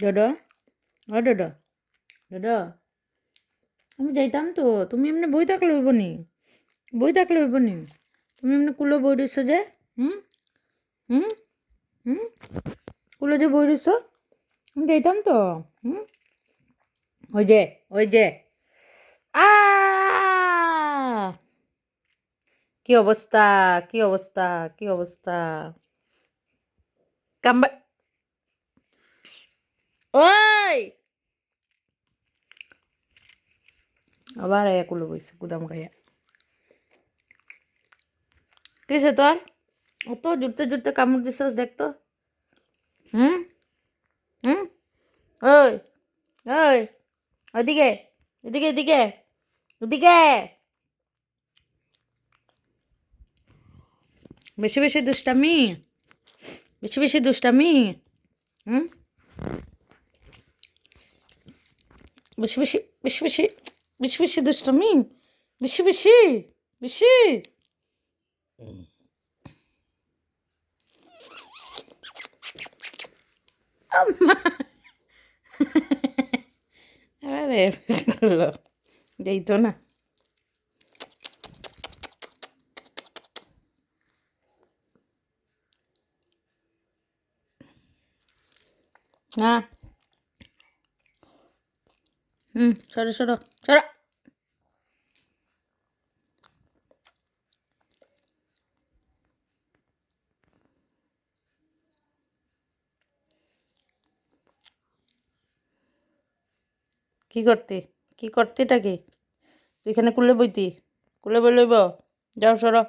ডডো, ও ডডো, ডডো, আমি যাইতাম তো, তুমি এমনি বই থাকলে হইব নি? বই থাকলে হইব নি? তুমি এমনি কুলো বই রইছো যে? হুম হুম হুম কুলো যে বই রইছো, আমি যাইতাম তো। হুম ওই যে, ওই যে, আ কি অবস্থা, কি অবস্থা, কি অবস্থা! কাম্বা, ওই আবার আয়া কুলো বইছে গুদাম খাইয়া। কিসে তোর অত জুড়তে জুড়তে কামড় দিছস দেখতো? হুম হুম ওই ওই ওইদিকে, এদিকে, এদিকে, এদিকে, বেশি বেশি দুষ্টামি, বেশি বেশি দুষ্টামি। হুম বেশি বেশি, বেশি বেশি, বেশি বেশি দুষ্টামি, বেশি বেশি, বেশি। আম্মা! আরে করলো যাইতো না। না, সরো সরো সরো। কি করতে, কি করতে এটাকে? তুই এখানে কুলে বইতি, কুলে বই লইব? যাও সরো,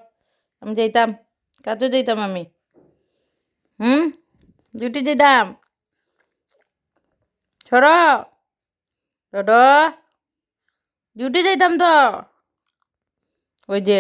আমি যাইতাম, কাজে যাইতাম আমি। হুম ডিউটি যেতাম, সরো ডডো, ডিউটি যাইতাম তো। ওই যে